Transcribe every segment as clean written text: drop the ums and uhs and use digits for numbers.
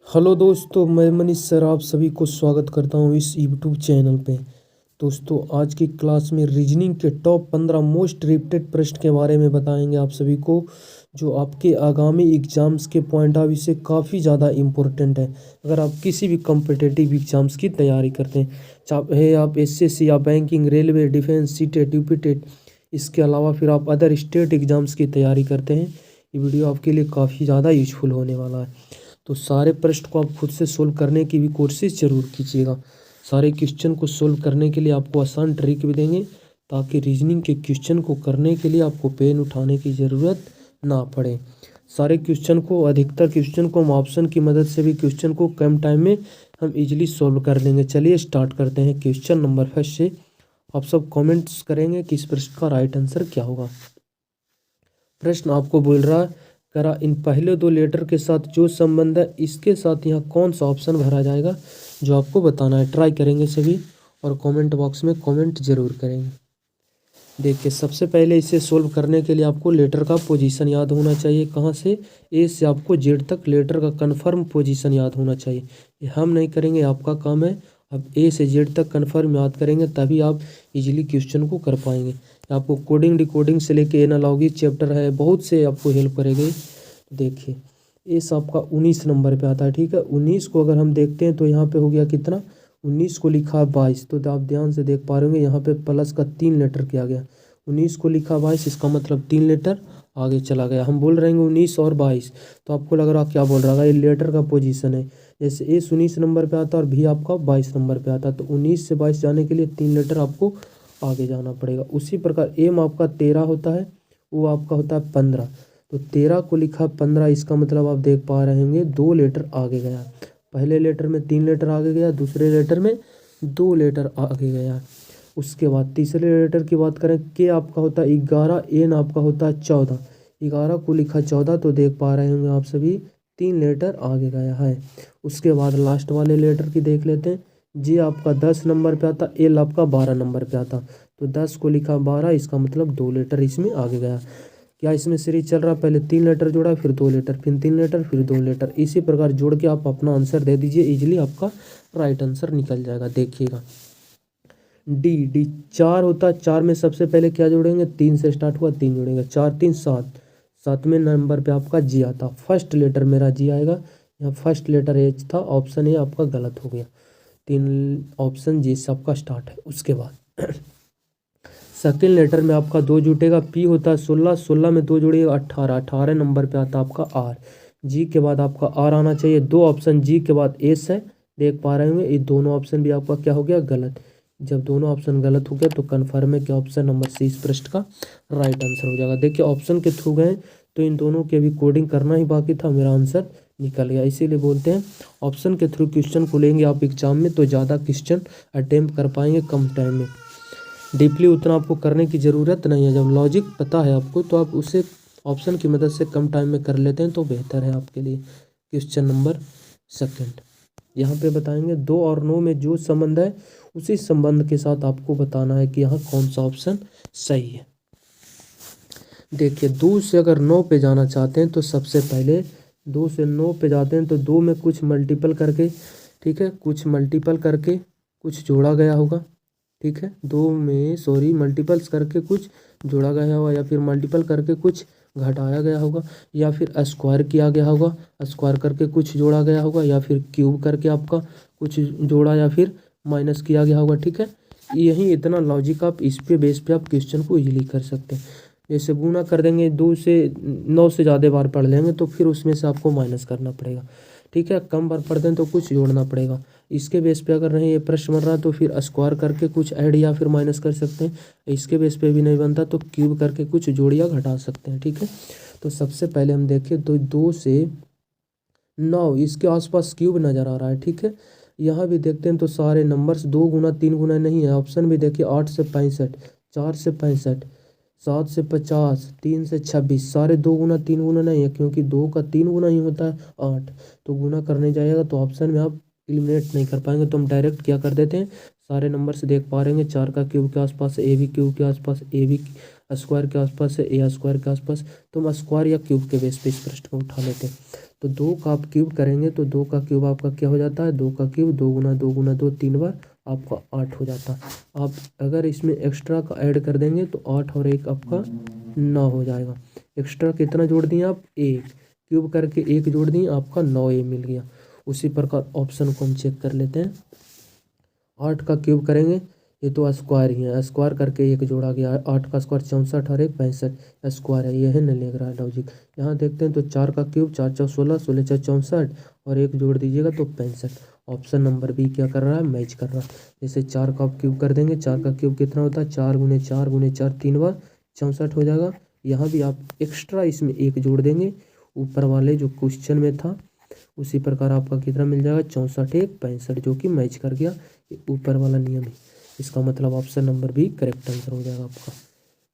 Hello दोस्तों, मैं Manish sir आप सभी को स्वागत करता हूं इस यूट्यूब चैनल पे। दोस्तों, आज की क्लास में रीजनिंग के टॉप 15 मोस्ट रिपीटेड प्रश्न के बारे में बताएंगे आप सभी को, जो आपके आगामी एग्जाम्स के पॉइंट ऑफ व्यू से काफ़ी ज़्यादा इम्पोर्टेंट है। अगर आप किसी भी कॉम्पिटिटिव एग्जाम्स की तैयारी करते हैं, चाहे आप एसएससी या banking, railway, defence, CTET, UPTET, इसके अलावा फिर आप अदर स्टेट एग्जाम्स की तैयारी करते हैं, ये वीडियो आपके लिए काफ़ी ज़्यादा यूजफुल होने वाला है। तो सारे प्रश्न को आप खुद से सोल्व करने की भी कोशिश जरूर कीजिएगा। सारे क्वेश्चन को सोल्व करने के लिए आपको आसान ट्रिक भी देंगे, ताकि रीजनिंग के क्वेश्चन को करने के लिए आपको पेन उठाने की ज़रूरत ना पड़े। सारे क्वेश्चन को, अधिकतर क्वेश्चन को हम ऑप्शन की मदद से भी क्वेश्चन को कम टाइम में हम इजीली सोल्व कर लेंगे। चलिए स्टार्ट करते हैं क्वेश्चन नंबर फर्स्ट से। आप सब कमेंट्स करेंगे कि इस प्रश्न का राइट आंसर क्या होगा। प्रश्न आपको बोल रहा है, करा इन पहले दो लेटर के साथ जो संबंध है, इसके साथ यहाँ कौन सा ऑप्शन भरा जाएगा, जो आपको बताना है। ट्राई करेंगे सभी और कमेंट बॉक्स में कमेंट जरूर करेंगे। देखिए, सबसे पहले इसे सोल्व करने के लिए आपको लेटर का पोजीशन याद होना चाहिए। कहाँ से? ए से आपको जेड तक लेटर का कंफर्म पोजीशन याद होना चाहिए। ये हम नहीं करेंगे, आपका काम है। अब ए से जेड तक कंफर्म याद करेंगे, तभी आप इजीली क्वेश्चन को कर पाएंगे। आपको कोडिंग डिकोडिंग से लेके एनालॉगी चैप्टर है, बहुत से आपको हेल्प करेंगे। देखिए, एस आपका 19 नंबर पे आता है, ठीक है। 19 को अगर हम देखते हैं तो यहाँ पे हो गया कितना, 19 को लिखा 22, तो आप ध्यान से देख पा रहे होंगे यहाँ पे प्लस का 3 लेटर किया गया। 19 को लिखा 22, इसका मतलब 3 लेटर आगे चला गया। हम बोल रहे हैं 19 और 22, तो आपको लग रहा क्या बोल रहा है, ये लेटर का पोजीशन है। जैसे ए 19 नंबर पे आता है और भी आपका 22 नंबर पे आता है, तो 19 से 22 जाने के लिए 3 लेटर आपको आगे जाना पड़ेगा। उसी प्रकार एम आपका 13 होता है, वो आपका होता है 15, तो 13 को लिखा 15, इसका मतलब आप देख पा रहे होंगे 2 लेटर आगे गया। पहले लेटर में 3 लेटर आगे गया, दूसरे लेटर में 2 लेटर आगे गया। उसके बाद तीसरे लेटर की बात करें, के आपका होता है 11, एन आपका होता है 14। 11 को लिखा 14, तो देख पा रहे होंगे आप सभी 3 लेटर आगे गया है। उसके बाद लास्ट वाले लेटर की देख लेते हैं। जे आपका 10 नंबर पे आता, एल आपका 12 नंबर पे आता, तो 10 को लिखा 12, इसका मतलब 2 लेटर इसमें आगे गया। क्या इसमें सीरीज चल रहा, पहले 3 लेटर जोड़ा, फिर 2 लेटर, फिर 3 लेटर, फिर 2 लेटर, इसी प्रकार जोड़ के आप अपना आंसर दे दीजिए, इजीली आपका राइट आंसर निकल जाएगा। देखिएगा, डी डी 4 होता है, 4 में सबसे पहले क्या जोड़ेंगे, 3 से स्टार्ट हुआ, 3 जोड़ेंगे, 4 3 7, 7वें नंबर पे आपका जी आता, फर्स्ट लेटर मेरा जी आएगा। यहाँ फर्स्ट लेटर एच था, ऑप्शन ए आपका गलत हो गया। 3 ऑप्शन जी से आपका स्टार्ट है। उसके बाद सेकेंड लेटर में आपका 2 जुटेगा, पी होता है 16, 16 में 2 जोड़िएगा 18, 18 नंबर पे आता आपका आर। जी के बाद आपका आर आना चाहिए। 2 ऑप्शन जी के बाद एस है, देख पा रहे होंगे। ये दोनों ऑप्शन भी आपका क्या हो गया, गलत। जब दोनों ऑप्शन गलत हो गया तो कन्फर्म है कि ऑप्शन नंबर सी इस प्रश्न का राइट आंसर हो जाएगा। देखिए, ऑप्शन के थ्रू गए तो इन दोनों के अभी कोडिंग करना ही बाकी था, मेरा आंसर निकल गया। इसीलिए बोलते हैं ऑप्शन के थ्रू क्वेश्चन को लेंगे आप एग्जाम में, तो ज़्यादा क्वेश्चन अटेम्प्ट कर पाएंगे कम टाइम में। डीपली उतना आपको करने की ज़रूरत नहीं है। जब लॉजिक पता है आपको, तो आप उसे ऑप्शन की मदद से कम टाइम में कर लेते हैं, तो बेहतर है आपके लिए। क्वेश्चन नंबर सेकंड, यहाँ पे बताएंगे 2 और 9 में जो संबंध है, उसी संबंध के साथ आपको बताना है कि यहाँ कौन सा ऑप्शन सही है। देखिए, 2 से अगर 9 पे जाना चाहते हैं, तो सबसे पहले 2 से 9 पे जाते हैं, तो 2 में कुछ मल्टीपल करके, ठीक है, कुछ मल्टीपल करके कुछ जोड़ा गया होगा, ठीक है। 2 में मल्टीपल्स करके कुछ जोड़ा गया होगा, या फिर मल्टीपल करके कुछ घटाया गया होगा, या फिर स्क्वायर किया गया होगा, स्क्वायर करके कुछ जोड़ा गया होगा, या फिर क्यूब करके आपका कुछ जोड़ा या फिर माइनस किया गया होगा, ठीक है। यही इतना लॉजिक आप इस पे बेस पे आप क्वेश्चन को इजीली कर सकते हैं। जैसे गुना कर देंगे, 2 से 9 से ज़्यादा बार पढ़ लेंगे, तो फिर उसमें से आपको माइनस करना पड़ेगा, ठीक है। कम बार पढ़ते हैं तो कुछ जोड़ना पड़ेगा। इसके बेस पे अगर नहीं ये प्रश्न बन रहा, तो फिर स्क्वायर करके कुछ ऐड या फिर माइनस कर सकते हैं। इसके बेस पे भी नहीं बनता, तो क्यूब करके कुछ जोड़ या घटा सकते हैं, ठीक है। तो सबसे पहले हम देखें, तो 2 से 9 इसके आसपास क्यूब नज़र आ रहा है, ठीक है। यहाँ भी देखते हैं तो सारे नंबर्स 2 गुना 3 गुना नहीं है। ऑप्शन भी देखिए, 8 से 65, 4 से 65, 7 से 50, 3 से 26, सारे 2 गुना 3 गुना नहीं है, क्योंकि 2 का 3 गुना ही होता है 8, तो गुना करने जाएगा तो ऑप्शन में आप एलिमिनेट नहीं कर पाएंगे, तो हम डायरेक्ट क्या कर देते हैं, सारे नंबर से देख पा रहे हैं 4 का क्यूब के आसपास है, ए भी क्यूब के आसपास, ए भी स्क्वायर के आसपास है, ए स्क्वायर के आसपास। तो हम स्क्वायर या क्यूब के बेस पे इस प्रश्न को उठा लेते हैं। तो 2 का आप क्यूब करेंगे तो 2 का क्यूब आपका क्या हो जाता है, 2 का क्यूब 2 गुना 2 गुना 2 3 बार आपका 8 हो जाता है। आप अगर इसमें एक्स्ट्रा का ऐड कर देंगे तो 8 और 1 आपका 9 हो जाएगा। एक्स्ट्रा कितना जोड़ दिए आप, 1 क्यूब करके 1 जोड़ दिए, आपका 9 मिल गया। उसी प्रकार ऑप्शन को हम चेक कर लेते हैं। 8 का क्यूब करेंगे, ये तो स्क्वायर ही है, स्क्वायर करके 1 जोड़ा गया, 8 का स्क्वायर 64 और 1 65 स्क्वायर है, ये है नहीं लग रहा है लॉजिक। यहाँ देखते हैं तो 4 का क्यूब 4 4 16 16 4 64 और 1 जोड़ दीजिएगा तो 65। ऑप्शन नंबर बी क्या कर रहा है, मैच कर रहा है। जैसे 4 का आप क्यूब कर देंगे, 4 का क्यूब कितना होता है, 4 गुने 4 गुने 4 3 बार 64 हो जाएगा। यहाँ भी आप एक्स्ट्रा इसमें 1 जोड़ देंगे, ऊपर वाले जो क्वेश्चन में था उसी प्रकार आपका कितना मिल जाएगा, 64 1 65, जो कि मैच कर गया, ऊपर वाला नियम है। इसका मतलब option number B correct answer हो जाएगा आपका।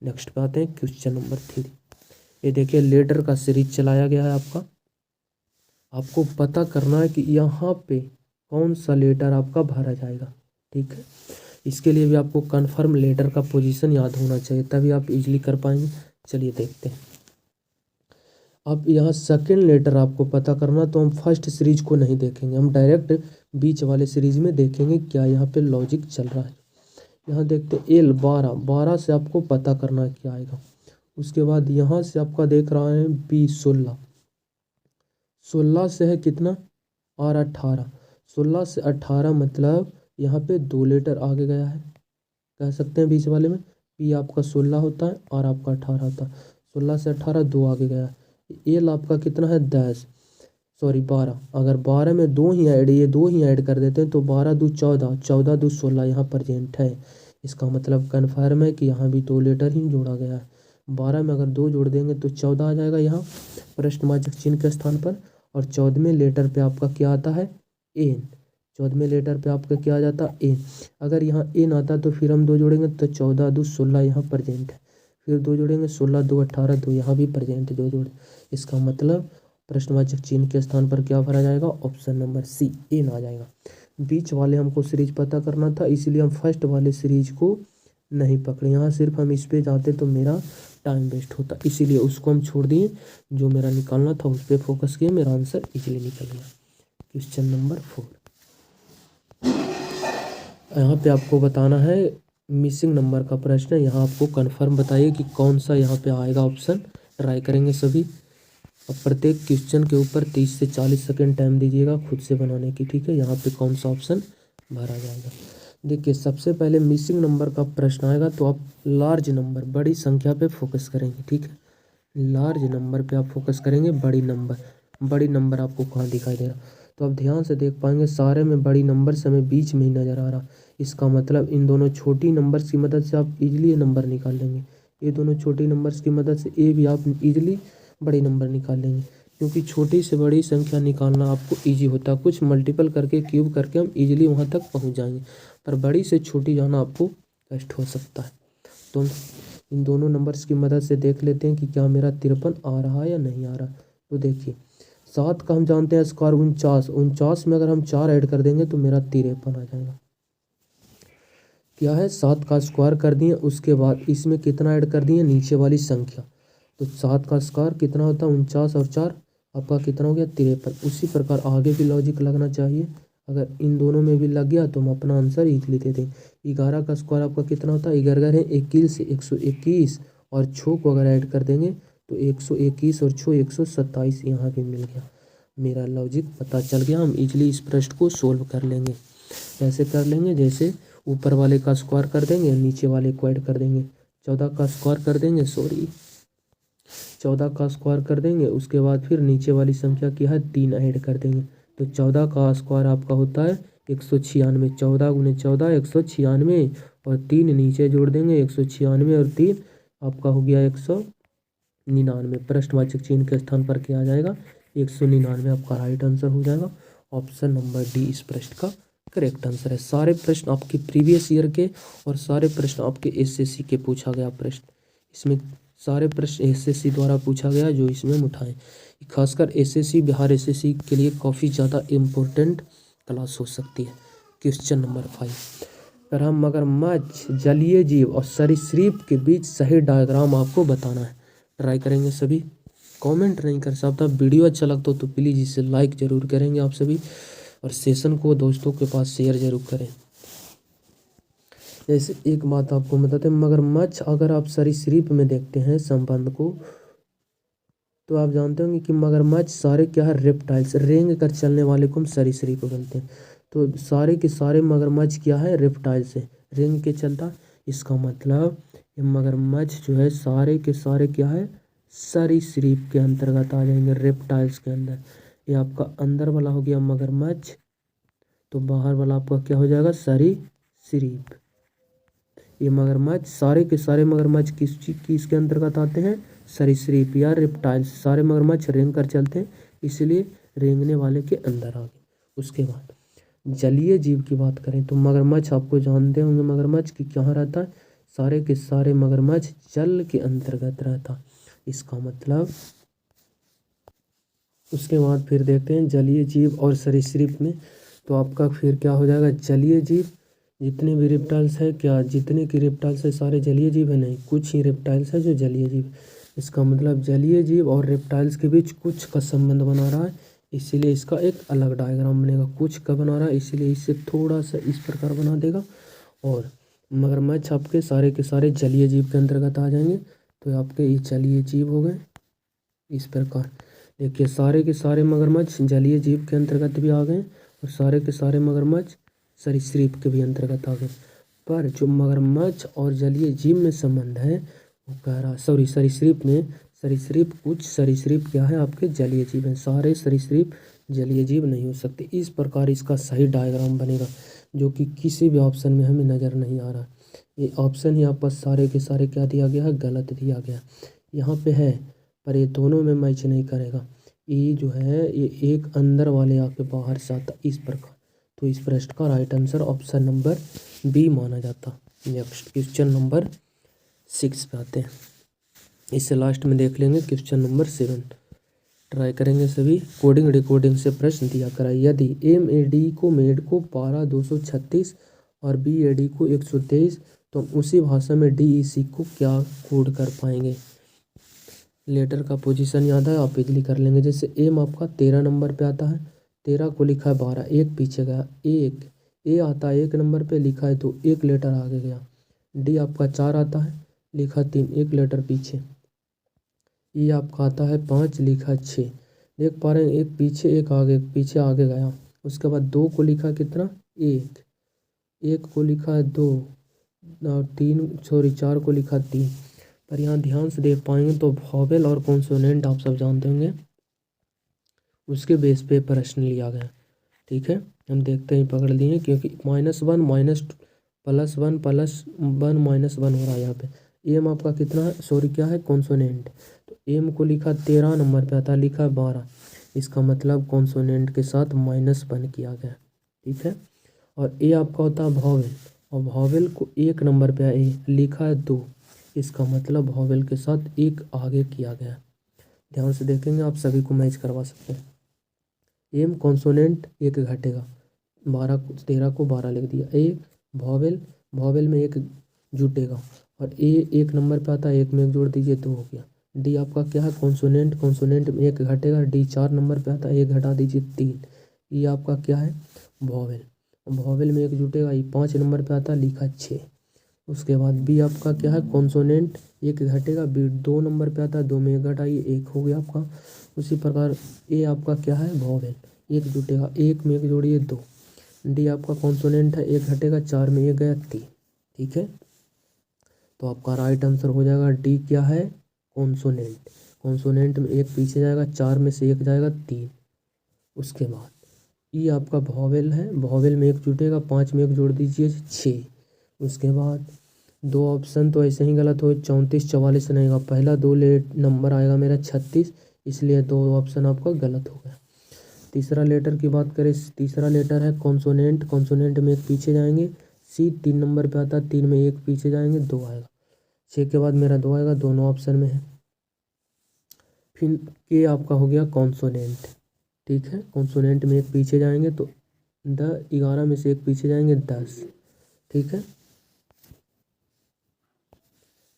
नेक्स्ट पे आते हैं क्वेश्चन नंबर 3। ये देखिए लेटर का सीरीज चलाया गया है आपका। आपको पता करना है कि यहाँ पे कौन सा लेटर आपका भरा जाएगा, ठीक है। इसके लिए भी आपको कन्फर्म लेटर का पोजीशन याद होना चाहिए, तभी आप इजीली कर पाएंगे। चलिए देखते हैं। अब यहाँ सेकंड लेटर आपको पता करना, तो हम फर्स्ट सीरीज को नहीं देखेंगे, हम डायरेक्ट बीच वाले सीरीज में देखेंगे क्या यहाँ पे लॉजिक चल रहा है। यहाँ देखते हैं एल 12 से आपको पता करना है क्या आएगा। उसके बाद यहाँ से आपका देख रहा है बी 16 से है कितना, और 18, 16 से 18 मतलब यहाँ पे 2 लेटर आगे गया है, कह सकते हैं बीच वाले में। पी आपका 16 होता है और आपका 18 होता है, 16 से 18 2 आगे गया है। एल आपका कितना है 12, अगर 12 में 2 ही ऐड, ये 2 ही ऐड कर देते हैं तो 12 2 14, 14 2 16 यहाँ प्रेजेंट है। इसका मतलब कन्फर्म है कि यहाँ भी 2 लेटर ही जोड़ा गया है। 12 में अगर 2 जोड़ देंगे तो 14 आ जाएगा यहाँ प्रश्नवाचक चिन्ह के स्थान पर। और 14वें लेटर पे आपका क्या आता है, एन। 14वें लेटर पे आपका क्या आ जाता है, एन। अगर यहाँ एन आता तो फिर हम 2 जोड़ेंगे तो 14 2 16 यहाँ प्रेजेंट है, फिर 2 जोड़ेंगे 16 2 18 2 यहाँ भी प्रेजेंट है, 2 जोड़े। इसका मतलब प्रश्नवाचक चिन्ह के स्थान पर क्या भरा जाएगा, ऑप्शन नंबर सी एन आ जाएगा। बीच वाले हमको सीरीज पता करना था, इसलिए हम फर्स्ट वाले सीरीज को नहीं पकड़े। यहाँ सिर्फ हम इस पे जाते तो मेरा टाइम वेस्ट होता, इसीलिए उसको हम छोड़ दिए। जो मेरा निकालना था उस पर फोकस किए, मेरा आंसर इजीली निकल गया। क्वेश्चन नंबर 4, यहाँ पे आपको बताना है मिसिंग नंबर का प्रश्न है। यहाँ आपको कंफर्म बताइए कि कौन सा यहाँ पे आएगा ऑप्शन। ट्राई करेंगे सभी। अब प्रत्येक क्वेश्चन के ऊपर 30 से 40 सेकेंड टाइम दीजिएगा खुद से बनाने की, ठीक है। यहाँ पे कौन सा ऑप्शन भरा जाएगा। देखिए सबसे पहले मिसिंग नंबर का प्रश्न आएगा तो आप लार्ज नंबर, बड़ी संख्या पे फोकस करेंगे, ठीक है। लार्ज नंबर पे आप फोकस करेंगे, बड़ी नंबर आपको कहाँ दिखाई दे रहा, तो आप ध्यान से देख पाएंगे सारे में बड़ी नंबर से हमें बीच में ही नज़र आ रहा। इसका मतलब इन दोनों छोटी नंबर्स की मदद से आप इजीली ये नंबर निकाल लेंगे। ये दोनों छोटी नंबर्स की मदद से ए भी आप इजीली बड़ी नंबर निकाल लेंगे, क्योंकि छोटी से बड़ी संख्या निकालना आपको ईजी होता है। कुछ मल्टीपल करके क्यूब करके हम इजीली वहाँ तक पहुँच जाएंगे, पर बड़ी से छोटी जाना आपको कष्ट हो सकता है। तो इन दोनों नंबर्स की मदद से देख लेते हैं कि क्या मेरा 53 आ रहा है या नहीं आ रहा। तो देखिए 7 का हम जानते हैं स्क्वायर 49 में अगर हम 4 ऐड कर देंगे तो मेरा 53 आ जाएगा। क्या है, 7 का स्क्वायर कर दिए, उसके बाद इसमें कितना ऐड कर दिए, नीचे वाली संख्या। तो 7 का स्क्वायर कितना होता है 49 और 4 आपका कितना हो गया 53। उसी प्रकार आगे भी लॉजिक लगना चाहिए। अगर इन दोनों में भी लग गया तो हम अपना आंसर इजीली दे दें। 11 का स्क्वायर आपका कितना होता है, 11 है 21 से 121 और 6 को अगर ऐड कर देंगे तो 121 और 6 127 यहाँ पे मिल गया। मेरा लॉजिक पता चल गया। हम इजीली इस प्रश्न को सोल्व कर लेंगे। कैसे कर लेंगे, जैसे ऊपर वाले का स्क्वायर कर देंगे, नीचे वाले को ऐड कर देंगे। 14 का स्क्वायर कर देंगे, 14 का स्क्वायर कर देंगे, उसके बाद फिर नीचे वाली संख्या की है 3 ऐड कर देंगे। तो 14 का स्क्वायर आपका होता है 196, 14 गुने 14 196 और 3 नीचे जोड़ देंगे, 196 और 3 आपका हो गया 199। प्रश्नवाचक चिन्ह के स्थान पर क्या आ जाएगा, 199 आपका राइट आंसर हो जाएगा। ऑप्शन नंबर डी इस प्रश्न का करेक्ट आंसर है। सारे प्रश्न आपके प्रीवियस ईयर के और सारे प्रश्न आपके एसएससी के पूछा गया प्रश्न, इसमें सारे प्रश्न एसएससी द्वारा पूछा गया जो इसमें हम उठाएं। खासकर एसएससी बिहार एसएससी के लिए काफ़ी ज़्यादा इम्पोर्टेंट क्लास हो सकती है। क्वेश्चन नंबर 5, कह रहा मगरमच्छ, जलीय जीव और सरीसृप के बीच सही डायग्राम आपको बताना है। ट्राई करेंगे सभी। कमेंट नहीं कर सकता, वीडियो अच्छा लगता हो तो प्लीज़ इसे लाइक ज़रूर करेंगे आप सभी, और सेशन को दोस्तों के पास शेयर जरूर करें। जैसे एक बात आपको बताते हैं, मगरमच्छ अगर आप सरीसृप में देखते हैं संबंध को, तो आप जानते होंगे कि मगरमच्छ सारे क्या है, रेप्टाइल्स, रेंग कर चलने वाले को हम सरीसृप बनते हैं। तो सारे के सारे मगरमच्छ क्या है, रेप्टाइल्स है, रेंग के चलता। इसका मतलब ये मगरमच्छ जो है सारे के सारे क्या है, सरीसृप के अंतर्गत आ जाएंगे, रेप्टाइल्स के अंदर। ये आपका अंदर वाला हो गया मगरमच्छ, तो बाहर वाला आपका क्या हो जाएगा, सरीसृप। ये मगरमच्छ, सारे के सारे मगरमच्छ किसके अंतर्गत आते हैं, सरीसृप या रेप्टाइल्स। सारे मगरमच्छ रेंग कर चलते हैं, इसलिए रेंगने वाले के अंदर आ गए। उसके बाद जलीय जीव की बात करें तो मगरमच्छ आपको जानते होंगे, मगरमच्छ की कहाँ रहता है, सारे के सारे मगरमच्छ जल के अंतर्गत रहता। इसका मतलब उसके बाद फिर देखते हैं जलीय जीव और सरीसृप में, तो आपका फिर क्या हो जाएगा, जलीय जीव जितने भी रेप्टाइल्स है, क्या जितने की रेप्टाइल्स है सारे जलीय जीव है, नहीं, कुछ ही रेप्टाइल्स है जो जलीय जीव। इसका मतलब जलीय जीव और रेप्टाइल्स के बीच कुछ का संबंध बना रहा है, इसीलिए इसका एक अलग डायग्राम बनेगा। कुछ का बना रहा है इसीलिए इससे थोड़ा सा इस प्रकार बना देगा। और मगरमच्छ आपके सारे के सारे जलीय जीव के अंतर्गत आ जाएंगे, तो आपके ये जलीय जीव हो गए इस प्रकार। देखिए सारे के सारे मगरमच्छ जलीय जीव के अंतर्गत भी आ गए, और सारे के सारे मगरमच्छ सरीसृप के भी अंतर्गत आ गए। पर जो मगरमच्छ और जलीय जीव में संबंध है वो कह रहा, सॉरी सरीसृप में, सरीसृप कुछ सरीसृप क्या है आपके जलीय जीव हैं, सारे सरीसृप जलीय जीव नहीं हो सकते। इस प्रकार इसका सही डायग्राम बनेगा, जो कि किसी भी ऑप्शन में हमें नज़र नहीं आ रहा। ये ऑप्शन ही आपका सारे के सारे क्या दिया गया है, गलत दिया गया। यहाँ पे है पर ये दोनों में मैच नहीं करेगा। ये जो है ये एक अंदर वाले आके बाहर से आता, इस प्रकार। तो इस प्रश्न का right answer option number B माना जाता। नेक्स्ट क्वेश्चन नंबर 6 पे आते हैं, इससे लास्ट में देख लेंगे क्वेश्चन नंबर 7। ट्राई करेंगे सभी। कोडिंग रिकॉर्डिंग से प्रश्न दिया करा, यदि मेड को पारा 236 और BAD को 123, तो हम उसी भाषा में DEC को क्या कोड कर पाएंगे। लेटर का पोजीशन याद है, आप इजली कर लेंगे। जैसे एम आपका 13 नंबर पे आता है, 13 को लिखा है 12, एक पीछे गया, एक ए आता है 1 नंबर पे, लिखा है 2, एक लेटर आगे गया। डी आपका 4 आता है, लिखा 3, एक लेटर पीछे। ई आपका आता है 5, लिखा 6, देख पा रहे हैं, एक पीछे एक आगे, पीछे आगे गया। उसके बाद 2 को लिखा कितना, 1, 1 को लिखा है 2, और 4 को लिखा 3। पर यहाँ ध्यान से देख पाएंगे तो वॉवेल और कॉन्सोनेंट आप सब जानते होंगे, उसके बेस पे प्रश्न लिया गया। ठीक है, हम देखते हैं पकड़ लिए, क्योंकि -1 +1 +1 -1 हो रहा है यहाँ पे। एम आपका कितना है, सॉरी क्या है, कॉन्सोनेंट। तो एम को लिखा 13 नंबर पे आता, लिखा 12, इसका मतलब कॉन्सोनेंट के साथ -1 किया गया। ठीक है, और ए आपका होता है वॉवेल, और वॉवेल को 1 नंबर पे ए लिखा है 2, इसका मतलब वॉवेल के साथ 1 आगे किया गया। ध्यान से देखेंगे, आप सभी को मैच करवा सकते हैं। एम कॉन्सोनेंट 1 घटेगा, 13 को 12 लिख दिया। ए वॉवेल में 1 जुटेगा, और ए 1 नंबर पे आता है, 1 में 1 जोड़ दीजिए 2 हो गया। डी आपका क्या है, कॉन्सोनेंट में 1 घटेगा, डी 4 नंबर पे आता है, 1 घटा दीजिए 3। ये आपका क्या है, वॉवेल में 1 जुटेगा, ये 5 नंबर पे आता है, लिखा 6। उसके बाद बी आपका क्या है, कॉन्सोनेंट 1 घटेगा, बी 2 नंबर पे आता है, 2 में 1 घटाइए, 1 हो गया आपका। उसी प्रकार ए आपका क्या है, वॉवेल 1 जुटेगा, 1 में 1 जोड़िए 2। डी आपका कॉन्सोनेंट है, 1 घटेगा, 4 में 1 गया 3। ठीक है, तो आपका राइट आंसर हो जाएगा डी, क्या है, कॉन्सोनेंट में 1 पीछे जाएगा, 4 में से 1 जाएगा 3। उसके बाद ई आपका वॉवेल है, वॉवेल में 1 जुटेगा, 5 में 1 जोड़ दीजिए 6। उसके बाद 2 ऑप्शन तो ऐसे ही गलत हो, 34 44 नहीं आएगा, पहला 2 नंबर आएगा मेरा 36, इसलिए 2 ऑप्शन आपका गलत हो गया। तीसरा लेटर की बात करें, तीसरा लेटर है कॉन्सोनेंट में 1 पीछे जाएंगे, सी 3 नंबर पे आता है, 3 में 1 पीछे जाएंगे, 2 आएगा। 6 के बाद मेरा 2 आएगा, दोनों ऑप्शन में है। फिर के आपका हो गया कॉन्सोनेंट। ठीक है, कॉन्सोनेंट में 1 पीछे जाएंगे तो 11 में से 1 पीछे जाएंगे 10। ठीक है,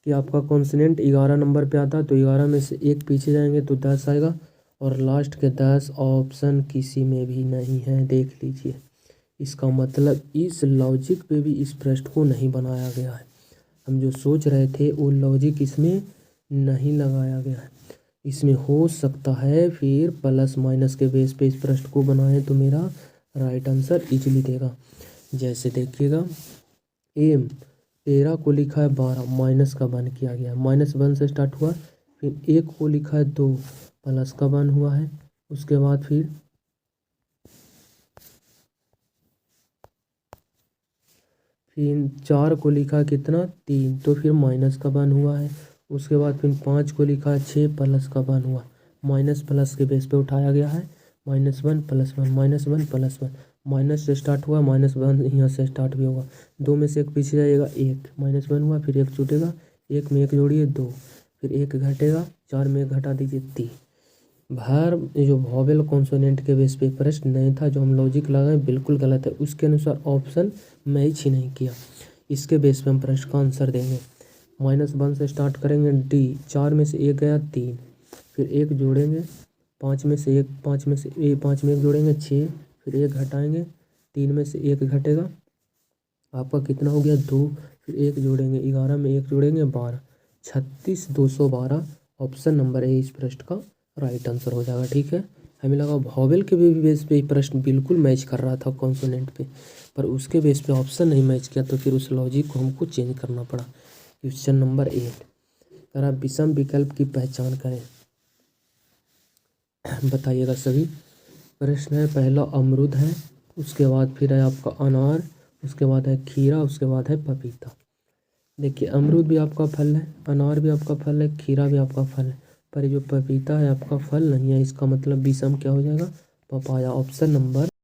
कि आपका कॉन्सोनेंट 11 नंबर पे आता है तो 11 में से एक पीछे जाएंगे तो 10 आएगा, और लास्ट के 10 ऑप्शन किसी में भी नहीं है, देख लीजिए। इसका मतलब इस लॉजिक पे भी इस प्रश्न को नहीं बनाया गया है। हम जो सोच रहे थे वो लॉजिक इसमें नहीं लगाया गया है। इसमें हो सकता है फिर प्लस माइनस के बेस पे इस प्रश्न को बनाए तो मेरा राइट आंसर इजीली देगा। जैसे देखिएगा, एम 13 को लिखा है 12, माइनस का 1 किया गया, -1 से स्टार्ट हुआ, फिर 1 को लिखा है 2, प्लस का 1 हुआ है, उसके बाद फिर 4 को लिखा है कितना 3, तो फिर माइनस का 1 हुआ है, उसके बाद फिर 5 को लिखा है 6, प्लस का 1 हुआ, माइनस प्लस के बेस पे उठाया गया है, -1 + 1, -1 + 1, माइनस से स्टार्ट हुआ, -1 यहाँ से स्टार्ट भी होगा, 2 में से एक पीछे जाएगा 1, -1 हुआ, फिर 1 छूटेगा, 1 में 1 जोड़िए 2, फिर 1 घटेगा, 4 में 1 घटा दीजिए 3। भार जो वॉवेल कॉन्सोनेंट के बेस पे प्रश्न नहीं था, जो हम लॉजिक लगाए बिल्कुल गलत है, उसके अनुसार ऑप्शन मैच ही नहीं किया, इसके बेस पे हम प्रश्न का आंसर देंगे। -1 से स्टार्ट करेंगे, डी 4 में से 1 गया 3, फिर 1 जोड़ेंगे, 5 में से 1 जोड़ेंगे 6, फिर 1 घटाएंगे, 3 में से 1 घटेगा, आपका कितना हो गया 2, फिर 1 जोड़ेंगे, 11 में 1 जोड़ेंगे 12, 36 212 ऑप्शन नंबर ए इस प्रश्न का राइट आंसर हो जाएगा। ठीक है, हमें लगा वॉवेल के भी बेस पे प्रश्न बिल्कुल मैच कर रहा था कॉन्सोनेंट पे, पर उसके बेस पे ऑप्शन नहीं मैच किया, तो फिर उस लॉजिक को हमको चेंज करना पड़ा। क्वेश्चन नंबर 8, अगर आप विषम विकल्प की पहचान करें, बताइएगा सभी। प्रश्न है, पहला अमरूद है, उसके बाद फिर है आपका अनार, उसके बाद है खीरा, उसके बाद है पपीता। देखिए, अमरूद भी आपका फल है, अनार भी आपका फल है, खीरा भी आपका फल है, पर जो पपीता है आपका फल नहीं है, इसका मतलब विषम क्या हो जाएगा, पपाया। Option number